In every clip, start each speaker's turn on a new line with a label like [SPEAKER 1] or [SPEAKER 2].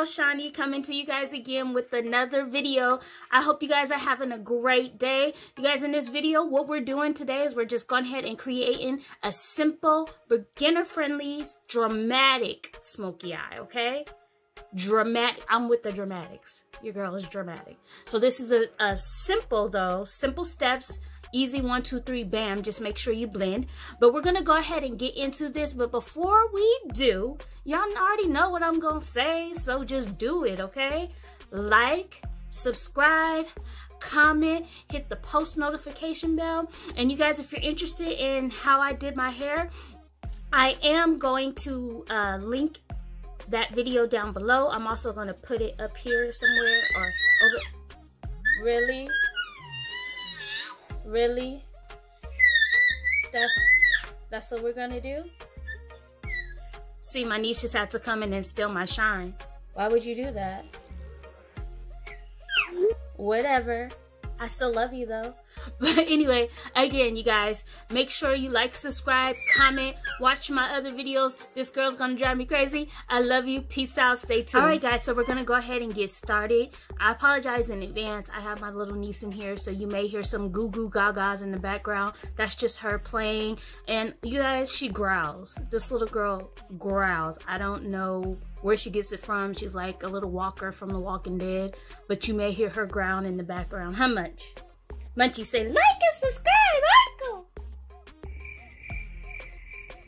[SPEAKER 1] girl Shani coming to you guys again with another video. I hope you guys are having a great day. You guys, in this video, what we're doing today is we're just going ahead and creating a simple, beginner-friendly, dramatic smoky eye, okay? Dramatic. I'm with the dramatics. Your girl is dramatic. So this is a simple, though, simple steps. Easy 1, 2, 3, bam. Just make sure you blend. But we're going to go ahead and get into this. But before we do, y'all already know what I'm going to say. So just do it, okay? Like, subscribe, comment, hit the post notification bell. And you guys, if you're interested in how I did my hair, I am going to link that video down below. I'm also going to put it up here somewhere or over. Really? That's what we're gonna do? See, my niece just had to come in and steal my shine. Why would you do that? Whatever. I still love you though. But anyway, again, you guys, make sure you like, subscribe, comment, watch my other videos. This girl's gonna drive me crazy. I love you. Peace out. Stay tuned. All right, guys, so we're gonna go ahead and get started. I apologize in advance. I have my little niece in here, so you may hear some goo goo gagas in the background. That's just her playing. And you guys, she growls. This little girl growls. I don't know where she gets it from. She's like a little walker from The Walking Dead, but you may hear her growl in the background. How much? Munchie, say like and subscribe, Michael.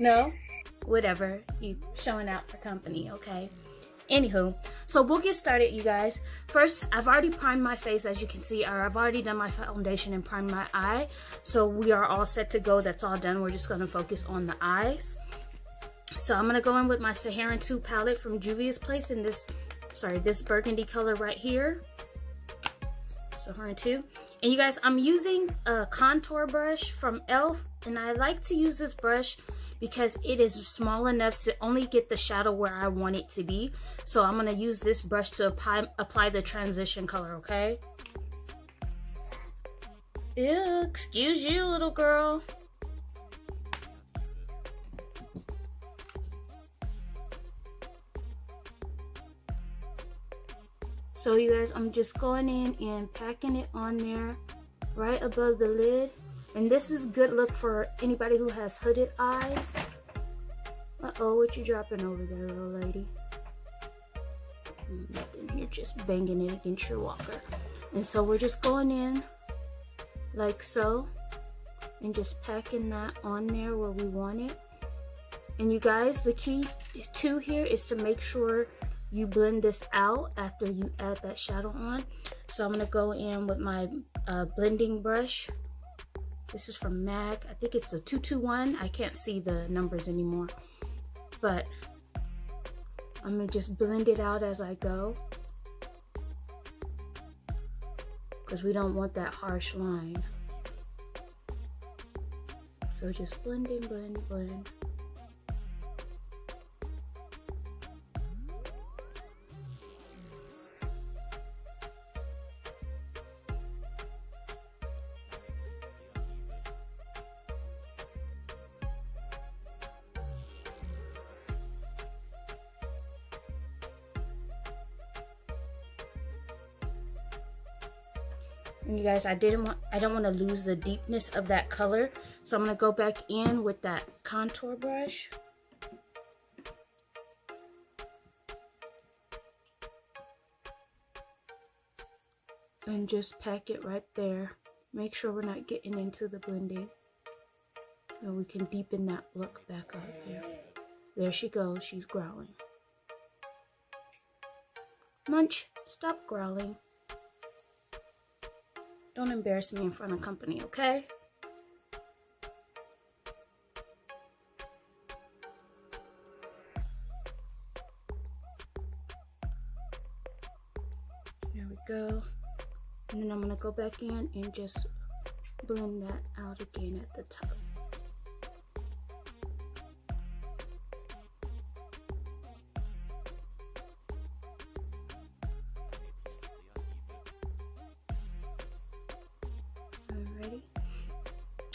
[SPEAKER 1] No? Whatever. You showing out for company, okay? Anywho, so we'll get started, you guys. First, I've already primed my face, as you can see, or I've already done my foundation and primed my eye. So we are all set to go. That's all done. We're just going to focus on the eyes. So I'm going to go in with my Saharan 2 palette from Juvia's Place in this burgundy color right here. Saharan 2. And you guys, I'm using a contour brush from e.l.f. and I like to use this brush because it is small enough to only get the shadow where I want it to be. So I'm going to use this brush to apply the transition color, okay? Ew, excuse you, little girl. So you guys, I'm just going in and packing it on there right above the lid. And this is good look for anybody who has hooded eyes. Uh-oh, what you dropping over there, little lady? Nothing, you're just banging it against your walker. And so we're just going in like so and just packing that on there where we want it. And you guys, the key too here is to make sure you blend this out after you add that shadow on. So I'm gonna go in with my blending brush. This is from MAC. I think it's a 221. I can't see the numbers anymore, but I'm gonna just blend it out as I go because we don't want that harsh line. So just blending, blend, blend. And you guys, I don't want to lose the deepness of that color, so I'm going to go back in with that contour brush. And just pack it right there. Make sure we're not getting into the blending. And we can deepen that look back up here. There she goes, she's growling. Munch, stop growling. Don't embarrass me in front of company, okay? There we go. And then I'm gonna go back in and just blend that out again at the top.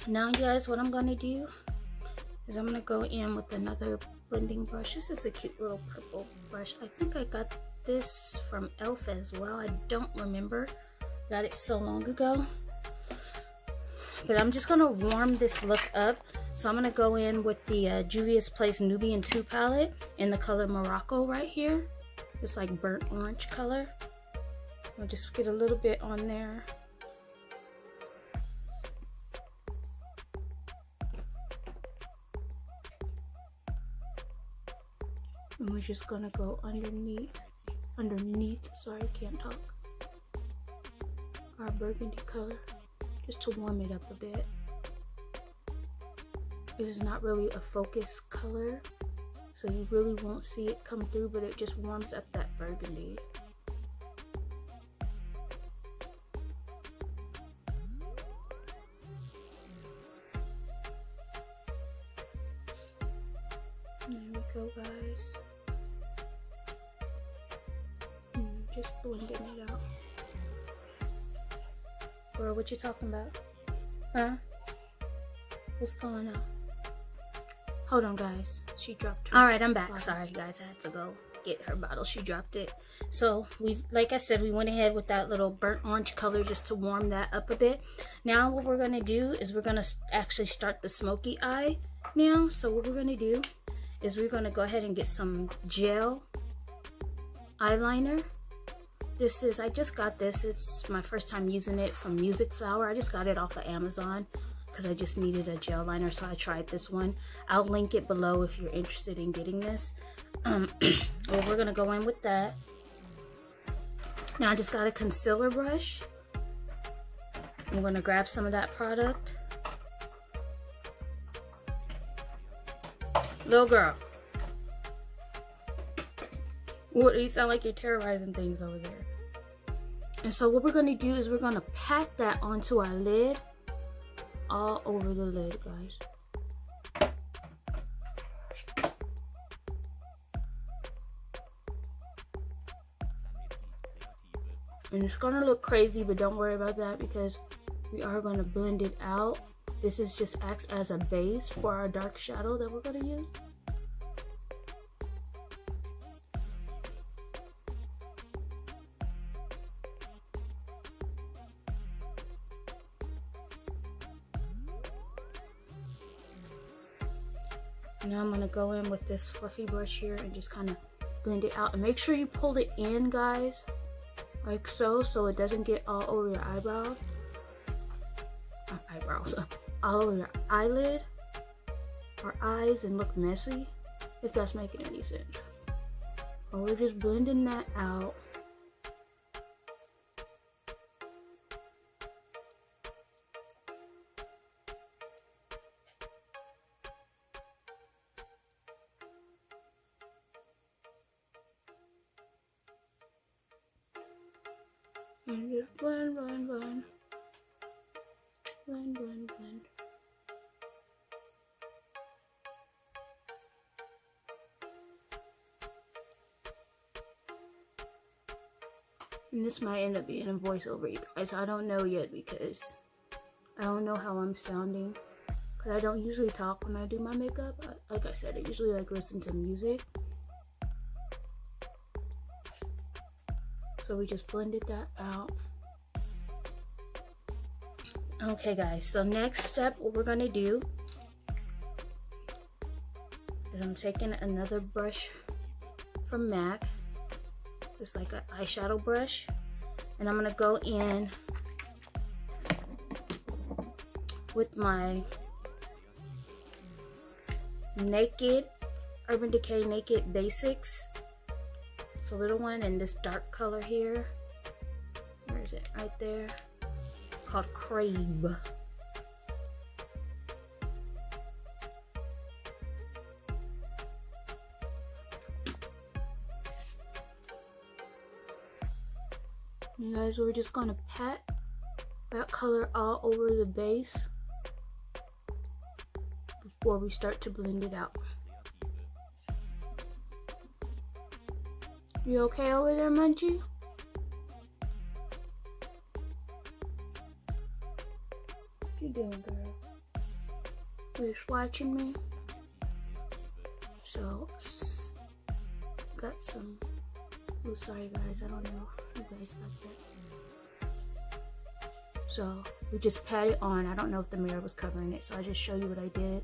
[SPEAKER 1] Now you guys, what I'm gonna do is I'm gonna go in with another blending brush. This is a cute little purple brush. I think I got this from Elf as well. I don't remember. Got it so long ago. But I'm just gonna warm this look up. So I'm gonna go in with the Juvia's Place Nubian 2 palette in the color Morocco right here. It's like burnt orange color. I'll just get a little bit on there. And we're just gonna go underneath, sorry, can't talk, our burgundy color, just to warm it up a bit. This is not really a focus color, so you really won't see it come through, but it just warms up that burgundy. There we go, guys. Just blending it out. Girl, what you talking about? Huh? What's going on? Hold on, guys. She dropped her. Alright, I'm back. Bottle. Sorry, guys. I had to go get her bottle. She dropped it. So, like I said, we went ahead with that little burnt orange color just to warm that up a bit. Now, what we're going to do is we're going to actually start the smoky eye now. So, what we're going to do is we're going to go ahead and get some gel eyeliner. This is, I just got this. It's my first time using it from Music Flower. I just got it off of Amazon because I just needed a gel liner, so I tried this one. I'll link it below if you're interested in getting this. Well, we're gonna go in with that. Now I just got a concealer brush. I'm gonna grab some of that product. Little girl. What, you sound like you're terrorizing things over there. And so what we're gonna do is we're gonna pat that onto our lid, all over the lid, guys. And it's gonna look crazy, but don't worry about that because we are gonna blend it out. This is just acts as a base for our dark shadow that we're gonna use. Now I'm gonna go in with this fluffy brush here and just kind of blend it out. And make sure you pull it in, guys, like so it doesn't get all over your eyebrows. Not eyebrows, all over your eyelid or eyes and look messy, if that's making any sense. But we're just blending that out. And just blend, blend, blend. Blend, blend, blend. And this might end up being a voiceover, you guys. I don't know yet because I don't know how I'm sounding. Because I don't usually talk when I do my makeup. Like I said, I usually like listen to music. So we just blended that out. Okay, guys, so next step, what we're gonna do is I'm taking another brush from MAC, just like an eyeshadow brush, and I'm gonna go in with my Urban Decay Naked Basics. It's a little one in this dark color here. Where is it? Right there. Called Crave. You guys, we're just gonna pat that color all over the base before we start to blend it out. You okay over there, Munchie? What you doing, girl? You're just watching me? So, got some Oh, sorry guys, I don't know if you guys got that. So we just pat it on. I don't know if the mirror was covering it, so I just show you what I did.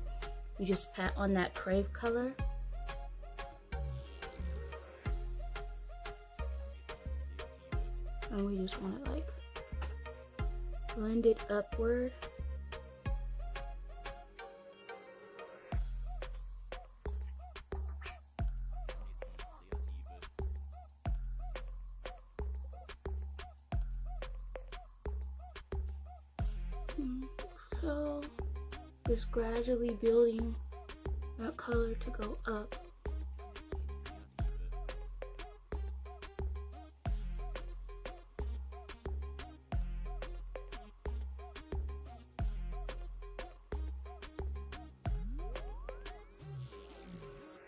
[SPEAKER 1] You just pat on that crave color. And we just want to like blend it upward. So just gradually building that color to go up.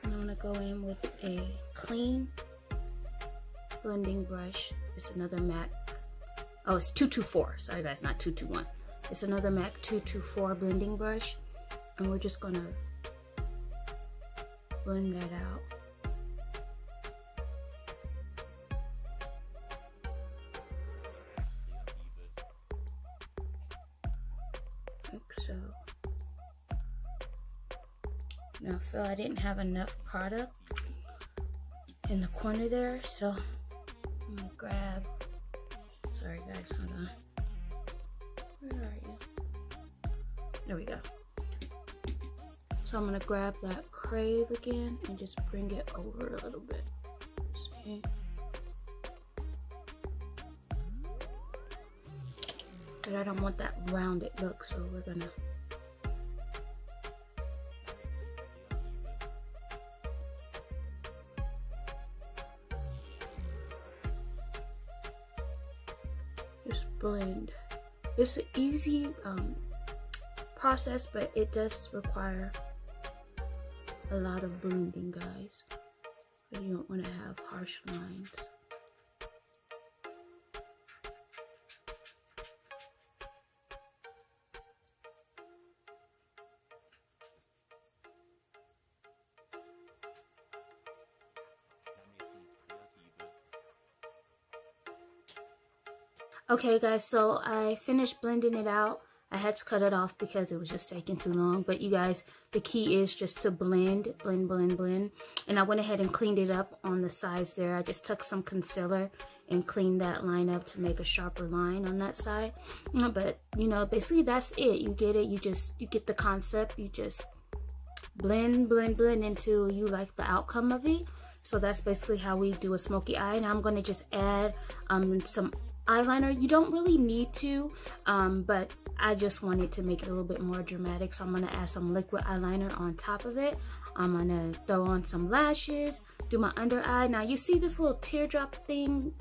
[SPEAKER 1] I'm gonna go in with a clean blending brush. It's another MAC. Oh, it's 224. Sorry guys, not 221. It's another MAC 224 blending brush, and we're just gonna blend that out. Like so. Now I feel I didn't have enough product in the corner there, so I'm gonna grab, sorry guys, hold on. Where are you? There we go. So I'm gonna grab that crave again and just bring it over a little bit. See? But I don't want that rounded look, so we're gonna just blend. It's an easy process, but it does require a lot of blending, guys. So you don't want to have harsh lines. Okay guys, so I finished blending it out. I had to cut it off because it was just taking too long. But you guys, the key is just to blend, blend, blend, blend. And I went ahead and cleaned it up on the sides there. I just took some concealer and cleaned that line up to make a sharper line on that side. But, you know, basically that's it. You get it. You get the concept. You just blend, blend, blend until you like the outcome of it. So that's basically how we do a smoky eye. Now I'm going to just add some eyeliner. You don't really need to, but I just wanted to make it a little bit more dramatic, so I'm going to add some liquid eyeliner on top of it. I'm going to throw on some lashes, do my under eye. Now you see this little teardrop thing,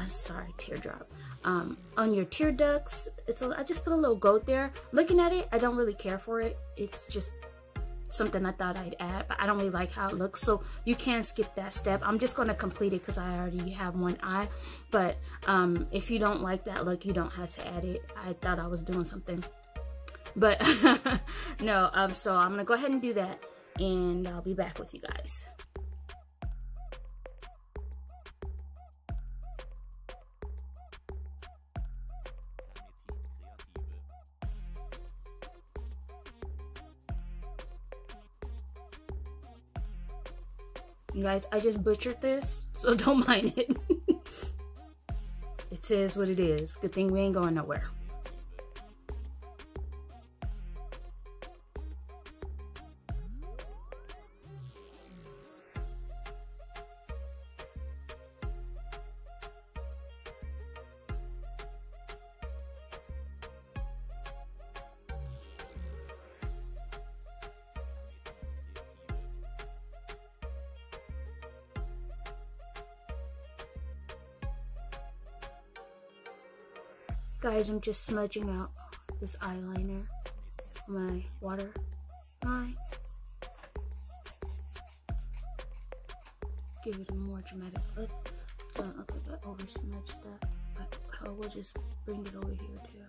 [SPEAKER 1] sorry, teardrop, on your tear ducts. I just put a little goat there. Looking at it, I don't really care for it. It's just something I thought I'd add, but I don't really like how it looks, so you can skip that step. I'm just going to complete it because I already have one eye. But if you don't like that look, you don't have to add it. I thought I was doing something, but no. So I'm gonna go ahead and do that, and I'll be back with you guys. You guys, I just butchered this, so don't mind it. It is what it is. Good thing we ain't going nowhere. Guys, I'm just smudging out this eyeliner on my water line. Give it a more dramatic look. Don't look like I over smudged that, but I will just bring it over here too.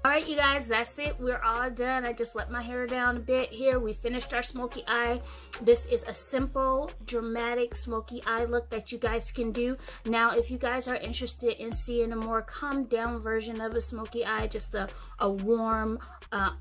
[SPEAKER 1] Alright you guys, that's it. We're all done. I just let my hair down a bit here. We finished our smoky eye. This is a simple, dramatic smoky eye look that you guys can do. Now, if you guys are interested in seeing a more calmed down version of a smoky eye, just a warm,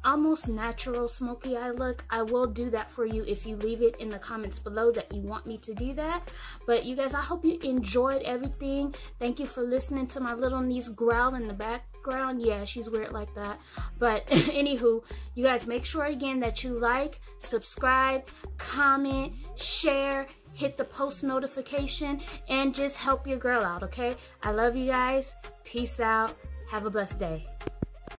[SPEAKER 1] almost natural smoky eye look, I will do that for you if you leave it in the comments below that you want me to do that. But you guys, I hope you enjoyed everything. Thank you for listening to my little niece growl in the background. Yeah, she's weird like that. But anywho, you guys, make sure again that you like, subscribe, comment, share, hit the post notification, and just help your girl out, okay? I love you guys. Peace out. Have a blessed day.